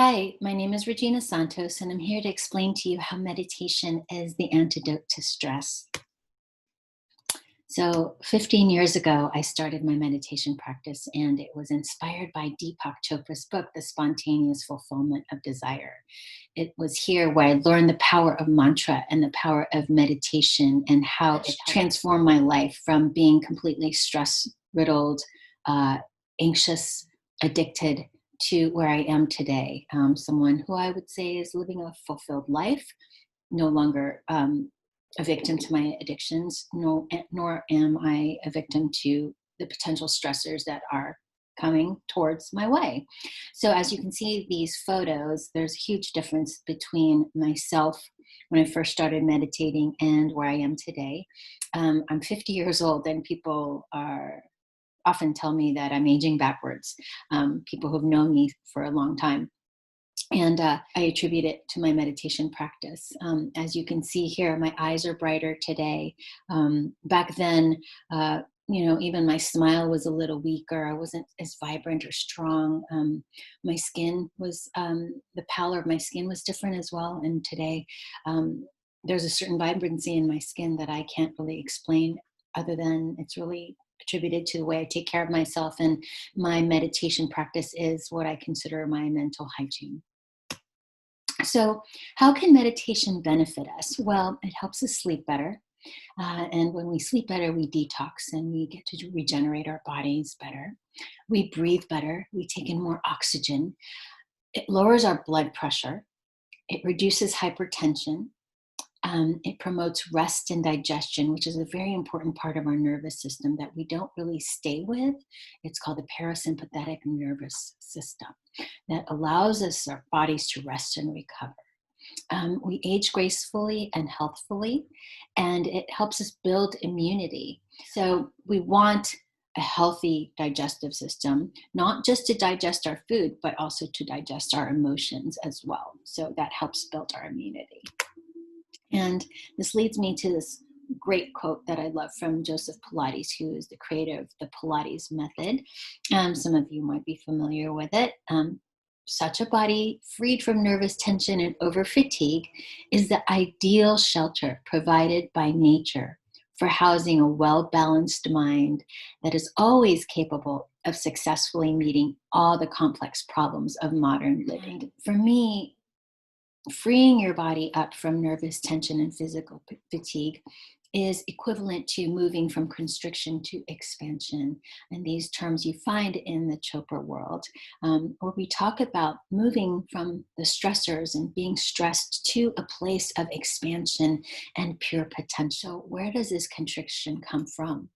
Hi, my name is Regina Santos, and I'm here to explain to you how meditation is the antidote to stress. So, 15 years ago, I started my meditation practice, and it was inspired by Deepak Chopra's book, The Spontaneous Fulfillment of Desire. It was here where I learned the power of mantra and the power of meditation and how it transformed my life from being completely stress riddled, uh, anxious, addicted to where I am today. Someone who I would say is living a fulfilled life, no longer a victim to my addictions, no, nor am I a victim to the potential stressors that are coming towards my way. So as you can see these photos, there's a huge difference between myself when I first started meditating and where I am today. I'm 50 years old, and people are often tell me that I'm aging backwards. People who've known me for a long time. And I attribute it to my meditation practice. As you can see here, my eyes are brighter today. Back then, even my smile was a little weaker. I wasn't as vibrant or strong. My skin was, the pallor of my skin was different as well. And today, there's a certain vibrancy in my skin that I can't really explain, other than it's really attributed to the way I take care of myself. And my meditation practice is what I consider my mental hygiene. So, how can meditation benefit us? Well, it helps us sleep better. And when we sleep better, we detox and we get to regenerate our bodies better. We breathe better. We take in more oxygen. It lowers our blood pressure. It reduces hypertension. It promotes rest and digestion, which is a very important part of our nervous system that we don't really stay with. It's called the parasympathetic nervous system that allows us, our bodies, to rest and recover. We age gracefully and healthfully, and it helps us build immunity. So we want a healthy digestive system, not just to digest our food, but also to digest our emotions as well. So that helps build our immunity. And this leads me to this great quote that I love from Joseph Pilates, who is the creator of the Pilates method. Some of you might be familiar with it. Such a body freed from nervous tension and over fatigue is the ideal shelter provided by nature for housing a well-balanced mind that is always capable of successfully meeting all the complex problems of modern living. For me, freeing your body up from nervous tension and physical fatigue is equivalent to moving from constriction to expansion. And these terms you find in the Chopra world, where we talk about moving from the stressors and being stressed to a place of expansion and pure potential. Where does this constriction come from?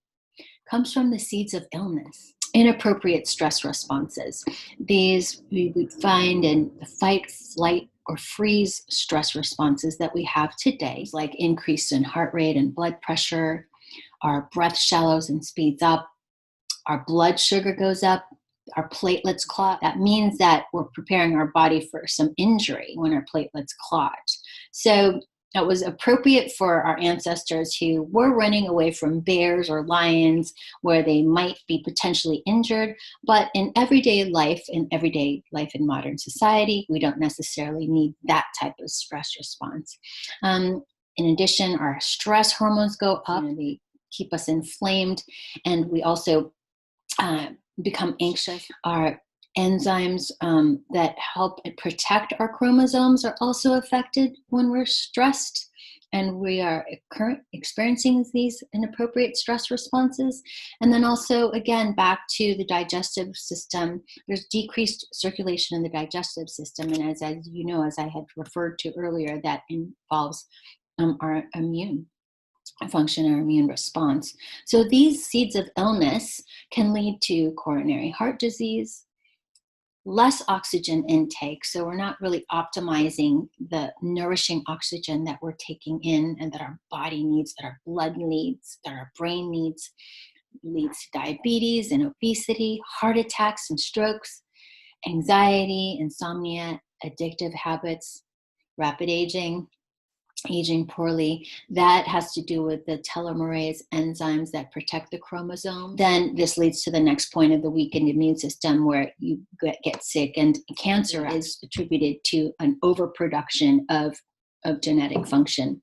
Comes from the seeds of illness, inappropriate stress responses. These we would find in the fight, flight, or freeze stress responses that we have today, like increase in heart rate and blood pressure, our breath shallows and speeds up, our blood sugar goes up, our platelets clot. That means that we're preparing our body for some injury when our platelets clot. So it was appropriate for our ancestors who were running away from bears or lions where they might be potentially injured. But in everyday life in modern society, we don't necessarily need that type of stress response. In addition, our stress hormones go up and they keep us inflamed. And we also become anxious. Our enzymes that help protect our chromosomes are also affected when we're stressed, and we are experiencing these inappropriate stress responses. And then also, again, back to the digestive system, there's decreased circulation in the digestive system. And as you know, as I had referred to earlier, that involves our immune function or immune response. So these seeds of illness can lead to coronary heart disease, less oxygen intake. So we're not really optimizing the nourishing oxygen that we're taking in and that our body needs, that our blood needs, that our brain needs. Leads to diabetes and obesity, heart attacks and strokes, anxiety, insomnia, addictive habits, rapid aging, aging poorly. That has to do with the telomerase enzymes that protect the chromosome. Then this leads to the next point of the weakened immune system, where you get sick, and cancer is attributed to an overproduction of genetic function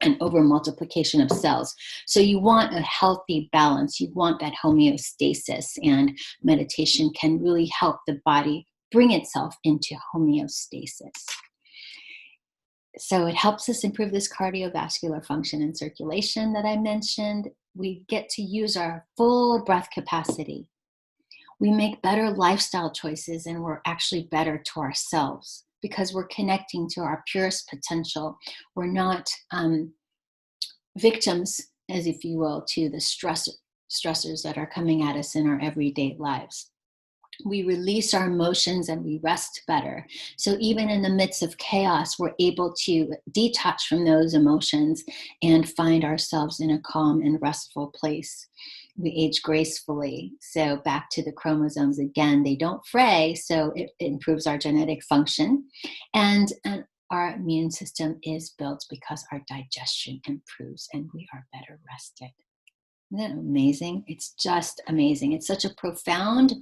and over multiplication of cells. So you want a healthy balance. You want that homeostasis, and meditation can really help the body bring itself into homeostasis. So it helps us improve this cardiovascular function and circulation that I mentioned. We get to use our full breath capacity. We make better lifestyle choices, and we're actually better to ourselves because we're connecting to our purest potential. We're not victims, as if you will, to the stressors that are coming at us in our everyday lives. We release our emotions and we rest better. So even in the midst of chaos, we're able to detach from those emotions and find ourselves in a calm and restful place. We age gracefully. So back to the chromosomes again, they don't fray, so it improves our genetic function. And our immune system is built because our digestion improves and we are better rested. Isn't that amazing? It's just amazing. It's such a profound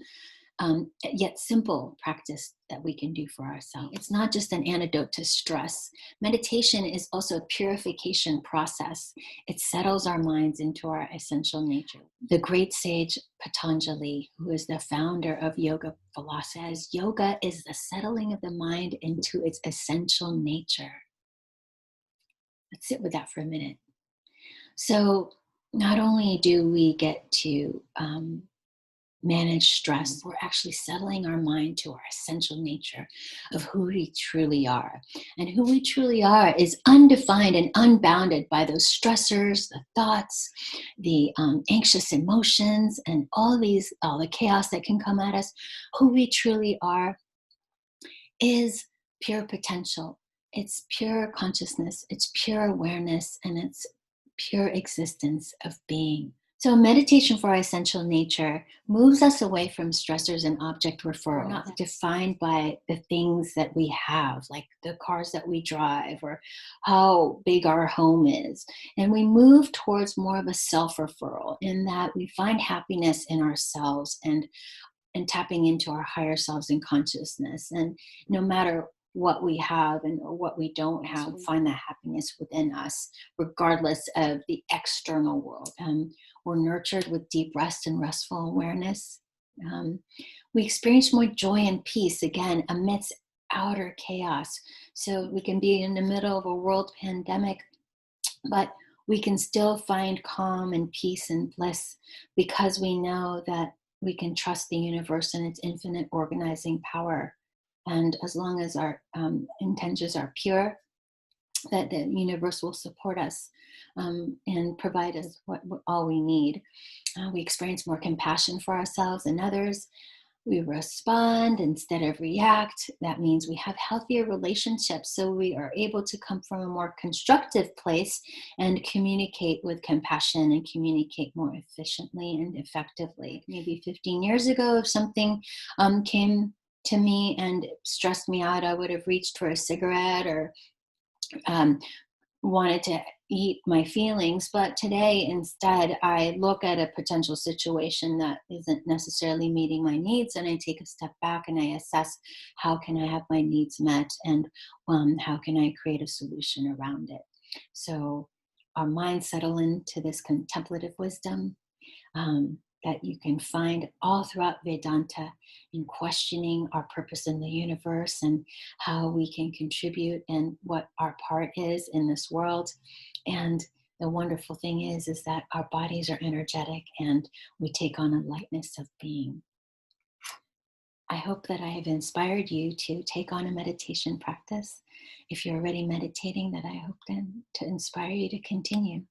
yet simple practice that we can do for ourselves. It's not just an antidote to stress. Meditation is also a purification process. It settles our minds into our essential nature. The great sage Patanjali, who is the founder of yoga philosophy, says yoga is the settling of the mind into its essential nature. Let's sit with that for a minute. So not only do we get to manage stress, we're actually settling our mind to our essential nature of who we truly are. And who we truly are is undefined and unbounded by those stressors, the thoughts, the anxious emotions, and all the chaos that can come at us. Who we truly are is pure potential. It's pure consciousness, it's pure awareness, and it's pure existence of being. So meditation for our essential nature moves us away from stressors and object referral. We're not defined by the things that we have, like the cars that we drive or how big our home is. And we move towards more of a self-referral, in that we find happiness in ourselves and tapping into our higher selves and consciousness. And no matter what we have and or what we don't have, we find that happiness within us, regardless of the external world. We're nurtured with deep rest and restful awareness. We experience more joy and peace, again, amidst outer chaos. So we can be in the middle of a world pandemic, but we can still find calm and peace and bliss because we know that we can trust the universe and its infinite organizing power. And as long as our intentions are pure, that the universe will support us and provide us what all we need. We experience more compassion for ourselves and others. We respond instead of react. That means we have healthier relationships, so we are able to come from a more constructive place and communicate with compassion and communicate more efficiently and effectively. Maybe 15 years ago, if something came to me and stressed me out, I would have reached for a cigarette or wanted to eat my feelings. But today, instead, I look at a potential situation that isn't necessarily meeting my needs, and I take a step back and I assess, how can I have my needs met, and how can I create a solution around it. So our minds settle into this contemplative wisdom that you can find all throughout Vedanta, in questioning our purpose in the universe and how we can contribute and what our part is in this world. And the wonderful thing is that our bodies are energetic and we take on a lightness of being. I hope that I have inspired you to take on a meditation practice. If you're already meditating, that I hope then to inspire you to continue.